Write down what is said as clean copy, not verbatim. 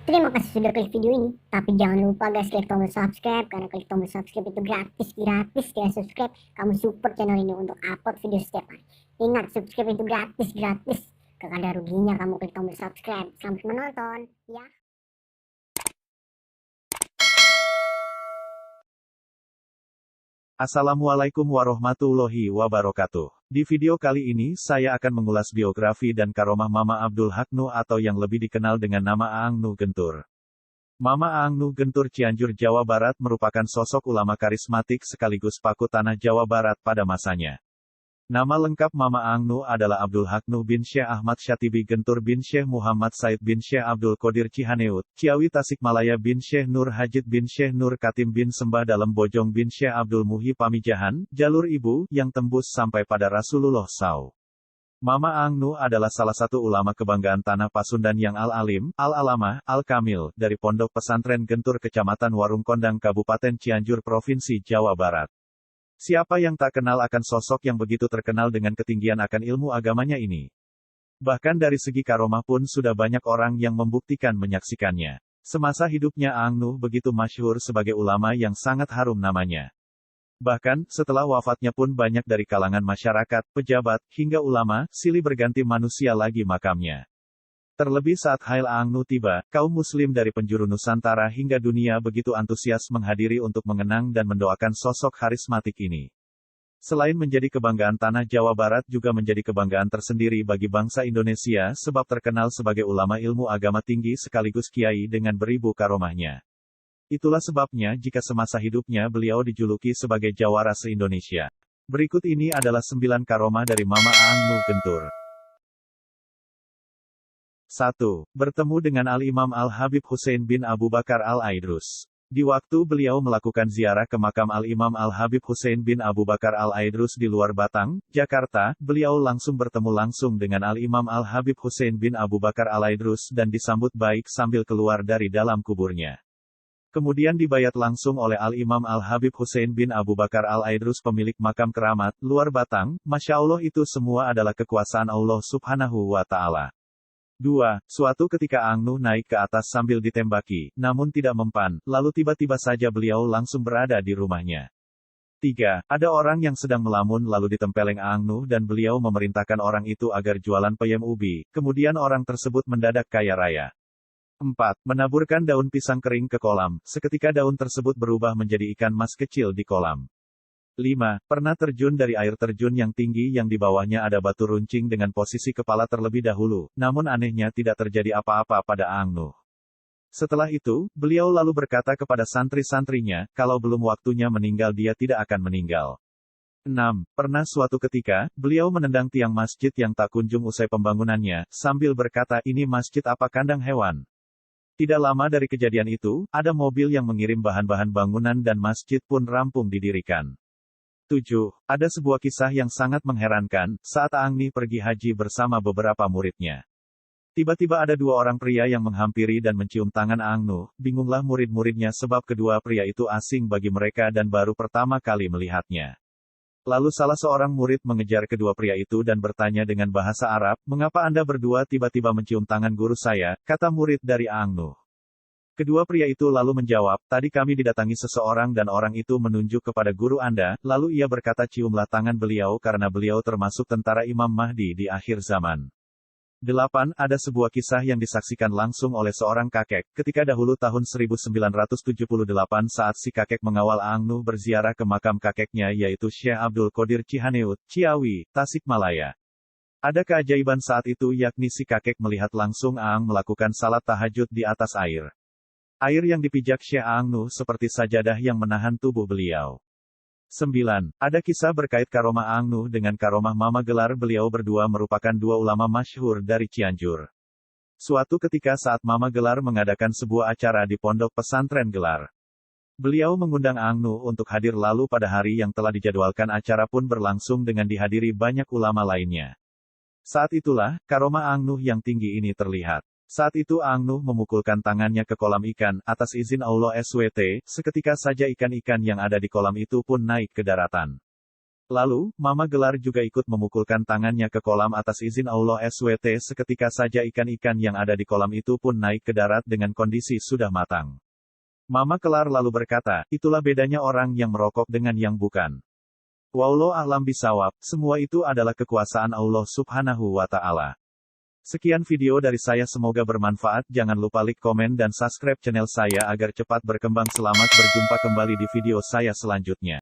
Terima kasih sudah klik video ini. Tapi jangan lupa guys, klik tombol subscribe. Karena klik tombol subscribe itu gratis. Dengan subscribe, kamu support channel ini untuk upload video setiap hari. Ingat, subscribe itu gratis. Gak ada ruginya kamu klik tombol subscribe. Selamat menonton, ya. Assalamualaikum warahmatullahi wabarakatuh. Di video kali ini saya akan mengulas biografi dan karomah Mama Abdul Haq Nu atau yang lebih dikenal dengan nama Aang Nu Gentur. Mama Aang Nu Gentur Cianjur, Jawa Barat merupakan sosok ulama karismatik sekaligus paku tanah Jawa Barat pada masanya. Nama lengkap Mama Aang Nu adalah Abdul Haq Nu bin Syekh Ahmad Syatibi Gentur bin Syekh Muhammad Said bin Syekh Abdul Qadir Cihaneut, Ciawi Tasikmalaya bin Syekh Nur Hajid bin Syekh Nur Katim bin Sembah Dalem Bojong bin Syekh Abdul Muhi Pamijahan, jalur ibu, yang tembus sampai pada Rasulullah SAW. Mama Aang Nu adalah salah satu ulama kebanggaan Tanah Pasundan yang al-alim, al-alamah, al-kamil, dari Pondok Pesantren Gentur Kecamatan Warung Kondang Kabupaten Cianjur Provinsi Jawa Barat. Siapa yang tak kenal akan sosok yang begitu terkenal dengan ketinggian akan ilmu agamanya ini? Bahkan dari segi karomah pun sudah banyak orang yang membuktikan menyaksikannya. Semasa hidupnya Aang Nu begitu masyhur sebagai ulama yang sangat harum namanya. Bahkan, setelah wafatnya pun banyak dari kalangan masyarakat, pejabat, hingga ulama, silih berganti manusia lagi makamnya. Terlebih saat Hail Aang Nu tiba, kaum muslim dari penjuru Nusantara hingga dunia begitu antusias menghadiri untuk mengenang dan mendoakan sosok karismatik ini. Selain menjadi kebanggaan tanah Jawa Barat juga menjadi kebanggaan tersendiri bagi bangsa Indonesia sebab terkenal sebagai ulama ilmu agama tinggi sekaligus kiai dengan beribu karomahnya. Itulah sebabnya jika semasa hidupnya beliau dijuluki sebagai Jawara se-Indonesia. Berikut ini adalah 9 karomah dari Mama Aang Nu Gentur. 1. Bertemu dengan Al-Imam Al-Habib Hussein bin Abu Bakar Al-Aidrus. Di waktu beliau melakukan ziarah ke makam Al-Imam Al-Habib Hussein bin Abu Bakar Al-Aidrus di luar Batang, Jakarta, beliau langsung bertemu langsung dengan Al-Imam Al-Habib Hussein bin Abu Bakar Al-Aidrus dan disambut baik sambil keluar dari dalam kuburnya. Kemudian dibayat langsung oleh Al-Imam Al-Habib Hussein bin Abu Bakar Al-Aidrus pemilik makam keramat, luar Batang. Masya Allah, itu semua adalah kekuasaan Allah Subhanahu wa Ta'ala. 2. Suatu ketika Aang Nu naik ke atas sambil ditembaki, namun tidak mempan, lalu tiba-tiba saja beliau langsung berada di rumahnya. 3. Ada orang yang sedang melamun lalu ditempeleng Aang Nu dan beliau memerintahkan orang itu agar jualan peyem ubi, kemudian orang tersebut mendadak kaya raya. 4. Menaburkan daun pisang kering ke kolam, seketika daun tersebut berubah menjadi ikan mas kecil di kolam. 5. Pernah terjun dari air terjun yang tinggi yang di bawahnya ada batu runcing dengan posisi kepala terlebih dahulu, namun anehnya tidak terjadi apa-apa pada Aang Nu. Setelah itu, beliau lalu berkata kepada santri-santrinya, kalau belum waktunya meninggal dia tidak akan meninggal. 6. Pernah suatu ketika, beliau menendang tiang masjid yang tak kunjung usai pembangunannya, sambil berkata, ini masjid apa kandang hewan? Tidak lama dari kejadian itu, ada mobil yang mengirim bahan-bahan bangunan dan masjid pun rampung didirikan. 7. Ada sebuah kisah yang sangat mengherankan, saat Aang Nu pergi haji bersama beberapa muridnya. Tiba-tiba ada 2 orang pria yang menghampiri dan mencium tangan Aang Nu, bingunglah murid-muridnya sebab kedua pria itu asing bagi mereka dan baru pertama kali melihatnya. Lalu salah seorang murid mengejar kedua pria itu dan bertanya dengan bahasa Arab, mengapa Anda berdua tiba-tiba mencium tangan guru saya, kata murid dari Aang Nu. Kedua pria itu lalu menjawab, tadi kami didatangi seseorang dan orang itu menunjuk kepada guru Anda, lalu ia berkata ciumlah tangan beliau karena beliau termasuk tentara Imam Mahdi di akhir zaman. 8. Ada sebuah kisah yang disaksikan langsung oleh seorang kakek, ketika dahulu tahun 1978 saat si kakek mengawal Aang Nu berziarah ke makam kakeknya yaitu Syekh Abdul Qadir Cihaneut, Ciawi, Tasikmalaya. Ada keajaiban saat itu yakni si kakek melihat langsung Aang melakukan salat tahajud di atas air. Air yang dipijak Syekh Aang Nu seperti sajadah yang menahan tubuh beliau. 9. Ada kisah berkait karomah Aang Nu dengan karomah Mama Gelar. Beliau berdua merupakan 2 ulama masyhur dari Cianjur. Suatu ketika saat Mama Gelar mengadakan sebuah acara di Pondok Pesantren Gelar. Beliau mengundang Aang Nu untuk hadir lalu pada hari yang telah dijadwalkan acara pun berlangsung dengan dihadiri banyak ulama lainnya. Saat itulah, karomah Aang Nu yang tinggi ini terlihat. Saat itu Aang Nu memukulkan tangannya ke kolam ikan, atas izin Allah SWT, seketika saja ikan-ikan yang ada di kolam itu pun naik ke daratan. Lalu, Mama Gelar juga ikut memukulkan tangannya ke kolam atas izin Allah SWT. Seketika saja ikan-ikan yang ada di kolam itu pun naik ke darat dengan kondisi sudah matang. Mama Gelar lalu berkata, itulah bedanya orang yang merokok dengan yang bukan. Wallahu a'lam bishawab, semua itu adalah kekuasaan Allah Subhanahu wa Ta'ala. Sekian video dari saya, semoga bermanfaat. Jangan lupa like, komen, dan subscribe channel saya agar cepat berkembang. Selamat berjumpa kembali di video saya selanjutnya.